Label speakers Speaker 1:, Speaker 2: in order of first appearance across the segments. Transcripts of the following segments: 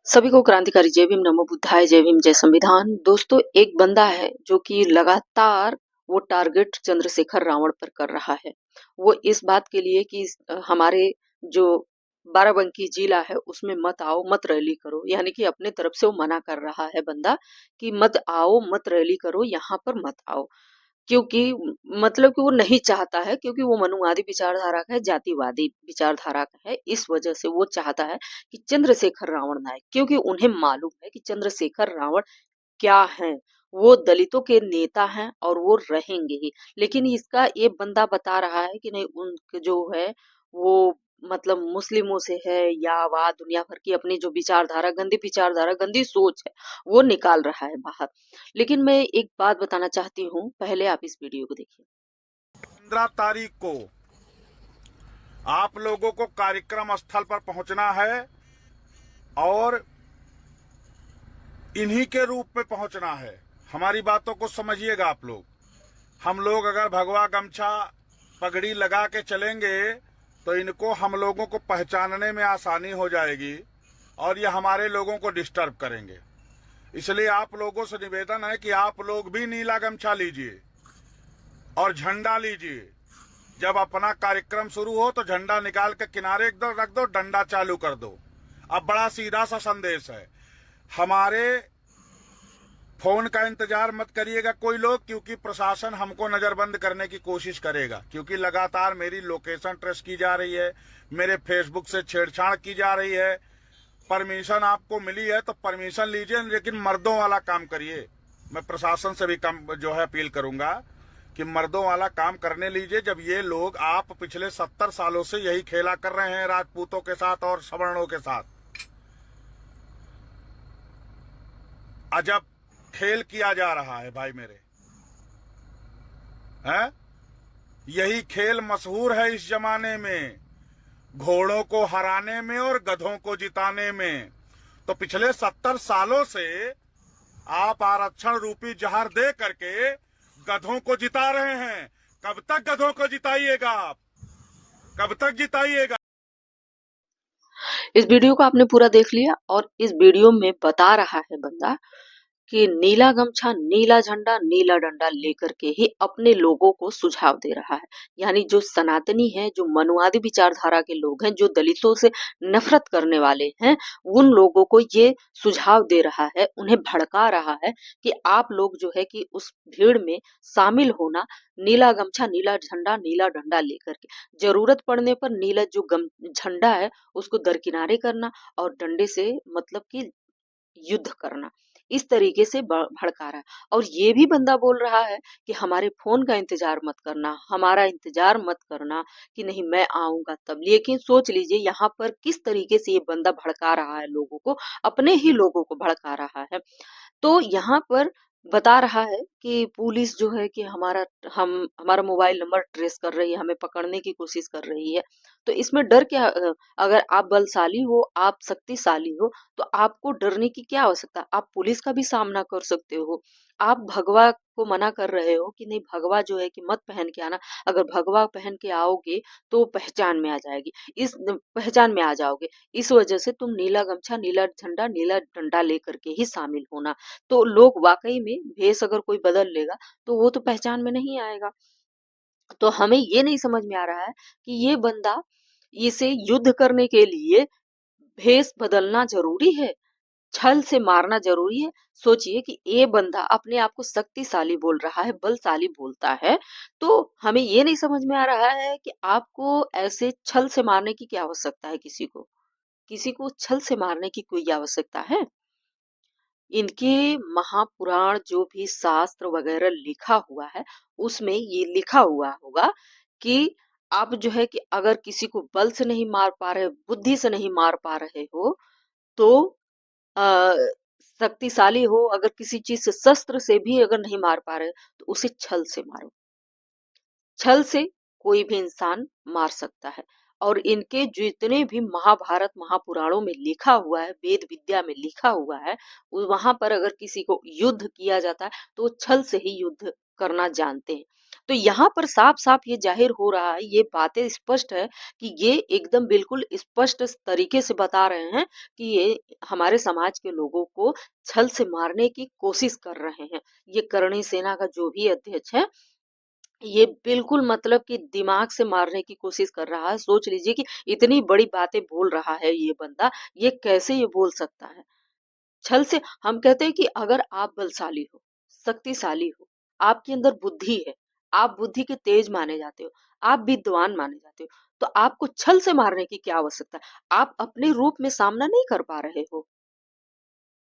Speaker 1: सभी को क्रांतिकारी जय भीम, नमो बुद्धाय, जय भीम, जय संविधान। दोस्तों, एक बंदा है जो कि लगातार वो टारगेट चंद्रशेखर रावण पर कर रहा है। वो इस बात के लिए कि हमारे जो बाराबंकी जिला है उसमें मत आओ, मत रैली करो, यानी कि अपने तरफ से वो मना कर रहा है बंदा कि मत आओ, मत रैली करो, यहाँ पर मत आओ। क्योंकि मतलब कि वो नहीं चाहता है, क्योंकि वो मनुवादी विचारधारा का है, जातिवादी विचारधारा का है। इस वजह से वो चाहता है कि चंद्रशेखर रावण ना आए, क्योंकि उन्हें मालूम है कि चंद्रशेखर रावण क्या है। वो दलितों के नेता हैं और वो रहेंगे ही। लेकिन इसका ये बंदा बता रहा है कि नहीं, उनके जो है वो मतलब मुस्लिमों से है, या वह दुनिया भर की अपनी जो विचारधारा, गंदी सोच है, वो निकाल रहा है बाहर। लेकिन मैं एक बात बताना चाहती हूँ, पहले आप इस वीडियो को देखिए।
Speaker 2: 15 तारीख को आप लोगों को कार्यक्रम स्थल पर पहुंचना है और इन्हीं के रूप में पहुंचना है। हमारी बातों को समझिएगा आप लोग। हम लोग अगर भगवा गमछा पगड़ी लगा के चलेंगे तो इनको हम लोगों को पहचानने में आसानी हो जाएगी और ये हमारे लोगों को डिस्टर्ब करेंगे। इसलिए आप लोगों से निवेदन है कि आप लोग भी नीला गमछा लीजिए और झंडा लीजिए। जब अपना कार्यक्रम शुरू हो तो झंडा निकाल के किनारे एकदम रख दो, डंडा चालू कर दो। अब बड़ा सीधा सा संदेश है, हमारे फोन का इंतजार मत करिएगा कोई लोग, क्योंकि प्रशासन हमको नजरबंद करने की कोशिश करेगा। क्योंकि लगातार मेरी लोकेशन ट्रेस की जा रही है, मेरे फेसबुक से छेड़छाड़ की जा रही है। परमिशन आपको मिली है तो परमिशन लीजिए, लेकिन मर्दों वाला काम करिए। मैं प्रशासन से भी जो है अपील करूंगा कि मर्दों वाला काम करने लीजिए। जब ये लोग, आप पिछले 70 सालों से यही खेला कर रहे हैं राजपूतों के साथ और सवर्णों के साथ। अजब खेल किया जा रहा है भाई मेरे, हैं? यही खेल मशहूर है इस जमाने में, घोड़ों को हराने में और गधों को जिताने में। तो पिछले 70 सालों से आप आरक्षण रूपी जहर दे करके गधों को जिता रहे हैं। कब तक गधों को जिताइएगा आप? कब तक जिताइएगा?
Speaker 1: इस वीडियो को आपने पूरा देख लिया, और इस वीडियो में बता रहा है बंदा कि नीला गमछा, नीला झंडा, नीला डंडा लेकर के ही अपने लोगों को सुझाव दे रहा है। यानी जो सनातनी है, जो मनुवादी विचारधारा के लोग हैं, जो दलितों से नफरत करने वाले हैं, उन लोगों को ये सुझाव दे रहा है, उन्हें भड़का रहा है कि आप लोग जो है कि उस भीड़ में शामिल होना, नीला गमछा, नीला झंडा, नीला डंडा लेकर के। जरूरत पड़ने पर नीला जो झंडा है उसको दरकिनारे करना, और डंडे से मतलब कि युद्ध करना। इस तरीके से भड़का रहा है। और ये भी बंदा बोल रहा है कि हमारे फोन का इंतजार मत करना, हमारा इंतजार मत करना, कि नहीं मैं आऊंगा तब। लेकिन सोच लीजिए यहाँ पर किस तरीके से ये बंदा भड़का रहा है लोगों को, अपने ही लोगों को भड़का रहा है। तो यहाँ पर बता रहा है कि पुलिस जो है कि हमारा मोबाइल नंबर ट्रेस कर रही है, हमें पकड़ने की कोशिश कर रही है। तो इसमें डर क्या? अगर आप बलशाली हो, आप शक्तिशाली हो, तो आपको डरने की क्या आवश्यकता? आप पुलिस का भी सामना कर सकते हो। आप भगवा को मना कर रहे हो कि नहीं, भगवा जो है कि मत पहन के आना। अगर भगवा पहन के आओगे तो पहचान में आ जाएगी, इस पहचान में आ जाओगे। इस वजह से तुम नीला गमछा, नीला झंडा, नीला डंडा लेकर के ही शामिल होना। तो लोग वाकई में भेष अगर कोई बदल लेगा तो वो तो पहचान में नहीं आएगा। तो हमें ये नहीं समझ में आ रहा है कि ये बंदा, इसे युद्ध करने के लिए भेष बदलना जरूरी है, छल से मारना जरूरी है। सोचिए कि ये बंदा अपने आप को शक्तिशाली बोल रहा है, बलशाली बोलता है। तो हमें ये नहीं समझ में आ रहा है कि आपको ऐसे छल से मारने की क्या आवश्यकता है। किसी को छल से मारने की कोई आवश्यकता है? इनके महापुराण जो भी शास्त्र वगैरह लिखा हुआ है, उसमें ये लिखा हुआ होगा कि आप जो है कि अगर किसी को बल से नहीं मार पा रहे, बुद्धि से नहीं मार पा रहे हो, तो अ, शक्तिशाली हो, अगर किसी चीज से, शस्त्र से भी अगर नहीं मार पा रहे, तो उसे छल से मारो। छल से कोई भी इंसान मार सकता है। और इनके जितने भी महाभारत, महापुराणों में लिखा हुआ है, वेद विद्या में लिखा हुआ है, वहां पर अगर किसी को युद्ध किया जाता है तो वो छल से ही युद्ध करना जानते हैं। तो यहाँ पर साफ-साफ ये ज़ाहिर हो रहा है, ये बातें स्पष्ट है कि ये एकदम बिल्कुल स्पष्ट तरीके से बता रहे हैं कि ये हमारे समाज के लोगों को छल से मारने की कोशिश कर रहे हैं। ये करणी सेना का जो भी अध्यक्ष है, ये बिल्कुल मतलब कि दिमाग से मारने की कोशिश कर रहा है। सोच लीजिए कि इतनी बड़ी बातें बोल रहा है ये बंदा, ये कैसे ये बोल सकता है? छल से हम कहते हैं कि अगर आप बलशाली हो, शक्तिशाली हो, आपके अंदर बुद्धि है, आप बुद्धि के तेज माने जाते हो, आप विद्वान माने जाते हो, तो आपको छल से मारने की क्या आवश्यकता है? आप अपने रूप में सामना नहीं कर पा रहे हो,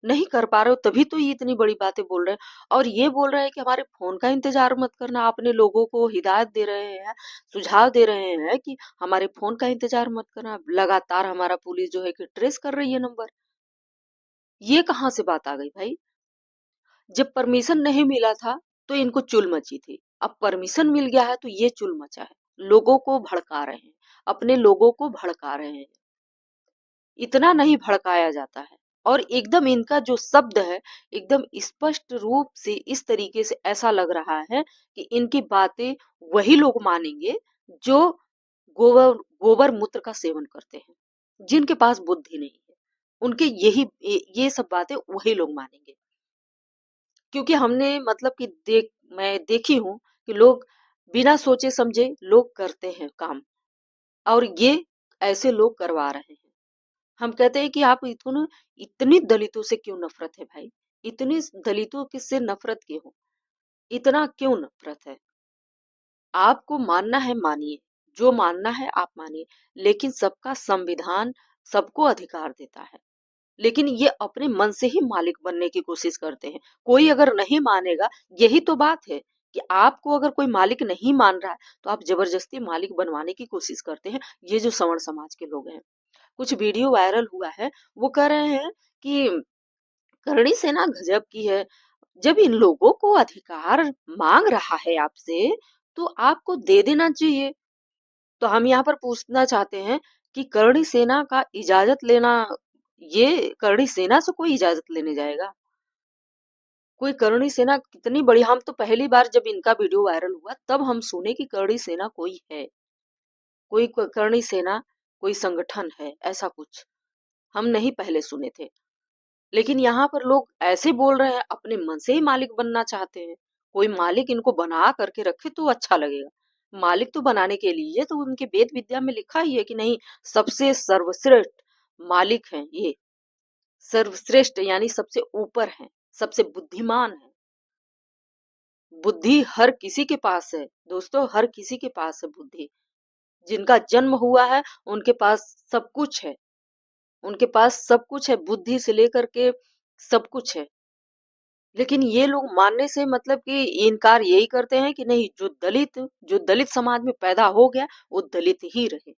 Speaker 1: नहीं कर पा रहे हो तभी तो ये इतनी बड़ी बातें बोल रहे हैं और ये बोल रहे हैं कि हमारे फ़ोन का इंतज़ार मत करना, आपने लोगों को हिदायत दे रहे हैं, सुझाव दे रहे हैं कि हमारे फ़ोन का इंतज़ार मत करना, लगातार हमारा पुलिस जो है कि ट्रेस कर रही है नंबर। ये कहाँ से बात आ गई भाई? जब परमिशन नहीं मिला था तो इनको चुल मची थी, अब परमिशन मिल गया है तो ये चुल मचा है, लोगों को भड़का रहे हैं, अपने लोगों को भड़का रहे हैं। इतना नहीं भड़काया जाता है और एकदम इनका जो शब्द है एकदम स्पष्ट रूप से इस तरीके से ऐसा लग रहा है कि इनकी बातें वही लोग मानेंगे जो गोबर गोबर मूत्र का सेवन करते हैं, जिनके पास बुद्धि नहीं है, उनके ये सब बातें वही लोग मानेंगे। क्योंकि हमने मतलब कि मैं देखी हूँ कि लोग बिना सोचे समझे लोग करते हैं काम और ये ऐसे लोग करवा रहे हैं। हम कहते हैं कि आप इतनी दलितों से क्यों नफरत है भाई? इतनी दलितों से नफरत क्यों? इतना क्यों नफरत है? आपको मानना है मानिए, जो मानना है आप मानिए, लेकिन सबका संविधान सबको अधिकार देता है। लेकिन ये अपने मन से ही मालिक बनने की कोशिश करते हैं। कोई अगर नहीं मानेगा, यही तो बात है कि आपको अगर कोई मालिक नहीं मान रहा है, तो आप जबरदस्ती मालिक बनवाने की कोशिश करते हैं। ये जो सवर्ण समाज के लोग हैं। कुछ वीडियो वायरल हुआ है, वो कह रहे हैं कि करणी सेना गजब की है। जब इन लोगों को अधिकार मांग रहा है आपसे, तो आपको दे देना चाहिए। तो हम यहाँ पर पूछना चाहते हैं कि करणी सेना का इजाजत लेना, ये करणी सेना से कोई इजाजत लेने जाएगा? कोई करणी सेना कितनी बड़ी, हम तो पहली बार जब इनका वीडियो वायरल हुआ तब हम सुने कि करणी सेना कोई है, कोई करणी सेना कोई संगठन है, ऐसा कुछ हम नहीं पहले सुने थे। लेकिन यहाँ पर लोग ऐसे बोल रहे हैं, अपने मन से ही मालिक बनना चाहते हैं। कोई मालिक इनको बना करके रखे तो अच्छा लगेगा। मालिक तो बनाने के लिए तो उनके वेद विद्या में लिखा ही है कि नहीं, सबसे सर्वश्रेष्ठ मालिक हैं ये, सर्वश्रेष्ठ यानी सबसे ऊपर हैं, सबसे बुद्धिमान हैं। बुद्धि हर किसी के पास है दोस्तों, हर किसी के पास है बुद्धि। जिनका जन्म हुआ है उनके पास सब कुछ है, उनके पास सब कुछ है, बुद्धि से लेकर के सब कुछ है। लेकिन ये लोग मानने से मतलब कि इनकार यही करते हैं कि नहीं, जो दलित समाज में पैदा हो गया वो दलित ही रहे।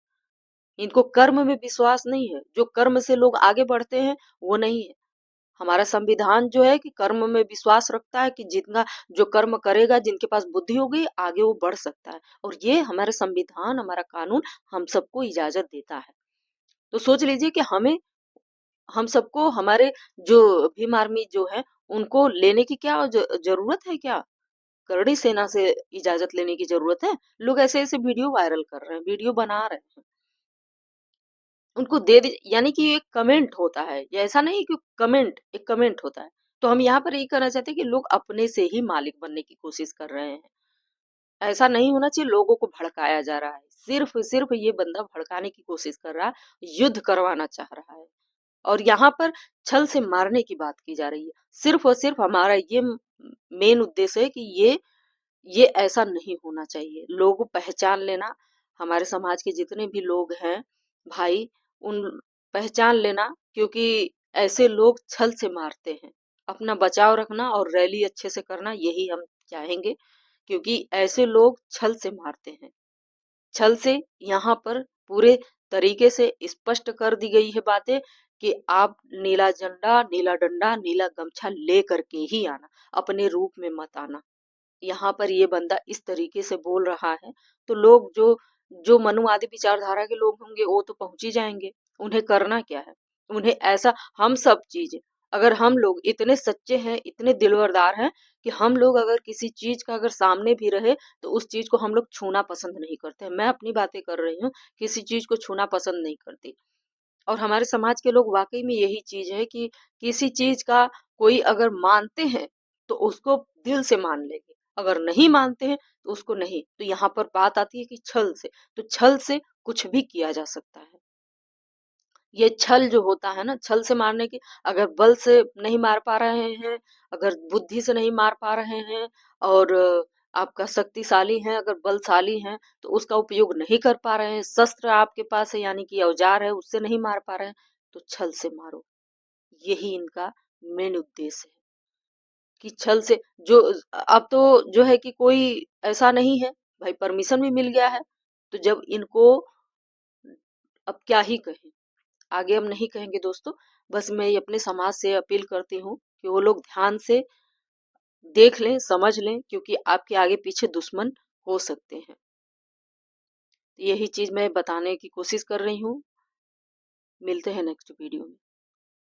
Speaker 1: इनको कर्म में विश्वास नहीं है, जो कर्म से लोग आगे बढ़ते हैं वो नहीं है। हमारा संविधान जो है कि कर्म में विश्वास रखता है कि जितना जो कर्म करेगा, जिनके पास बुद्धि होगी आगे वो बढ़ सकता है और ये हमारा संविधान, हमारा कानून हम सबको इजाजत देता है। तो सोच लीजिए कि हम सबको हमारे जो भीम आर्मी जो है उनको लेने की क्या जरूरत है क्या? करड़ी सेना से इजाजत लेने की जरूरत है? लोग ऐसे ऐसे वीडियो वायरल कर रहे हैं, वीडियो बना रहे हैं, उनको दे दी, यानी कि एक कमेंट होता है, ये ऐसा नहीं कि एक कमेंट होता है। तो हम यहाँ पर यही कहना चाहते हैं कि लोग अपने से ही मालिक बनने की कोशिश कर रहे हैं। ऐसा नहीं होना चाहिए, लोगों को भड़काया जा रहा है, सिर्फ सिर्फ ये बंदा भड़काने की कोशिश कर रहा है, युद्ध करवाना चाह रहा है और यहाँ पर छल से मारने की बात की जा रही है। सिर्फ और सिर्फ हमारा ये मेन उद्देश्य है कि ये ऐसा नहीं होना चाहिए। लोग पहचान लेना, हमारे समाज के जितने भी लोग हैं भाई, उन पहचान लेना, क्योंकि ऐसे लोग छल से मारते हैं। अपना बचाव रखना और रैली अच्छे से करना, यही हम चाहेंगे, क्योंकि ऐसे लोग छल से मारते हैं। छल से यहाँ पर पूरे तरीके से स्पष्ट कर दी गई है बातें कि आप नीला झंडा, नीला डंडा, नीला गमछा ले करके ही आना, अपने रूप में मत आना। यहाँ पर ये बंदा इस तरीके से बोल रहा है तो लोग जो जो मनुवादी विचारधारा के लोग होंगे वो तो पहुंच ही जाएंगे। उन्हें करना क्या है? उन्हें ऐसा हम सब चीजें अगर हम लोग इतने सच्चे हैं, इतने दिलवरदार हैं कि हम लोग अगर किसी चीज का अगर सामने भी रहे तो उस चीज को हम लोग छूना पसंद नहीं करते हैं। मैं अपनी बातें कर रही हूँ, किसी चीज को छूना पसंद नहीं करती। और हमारे समाज के लोग वाकई में यही चीज है कि किसी चीज का कोई अगर मानते हैं तो उसको दिल से मान लेंगे, अगर नहीं मानते हैं तो उसको नहीं। तो यहाँ पर बात आती है कि छल से, तो छल से कुछ भी किया जा सकता है। ये छल जो होता है ना, छल से मारने की, अगर बल से नहीं मार पा रहे हैं, अगर बुद्धि से नहीं मार पा रहे हैं, और आपका शक्तिशाली है, अगर बलशाली है तो उसका उपयोग नहीं कर पा रहे हैं, शस्त्र आपके पास है यानी कि औजार है उससे नहीं मार पा रहे हैं, तो छल से मारो। यही इनका मेन उद्देश्य है कि छल से जो, अब तो जो है कि कोई ऐसा नहीं है, भाई परमिशन भी मिल गया है, तो जब इनको अब क्या ही कहें, आगे हम नहीं कहेंगे दोस्तों। बस मैं ये अपने समाज से अपील करती हूँ कि वो लोग ध्यान से देख लें, समझ लें, क्योंकि आपके आगे पीछे दुश्मन हो सकते हैं। यही चीज मैं बताने की कोशिश कर रही हूँ। मिलते हैं नेक्स्ट वीडियो में।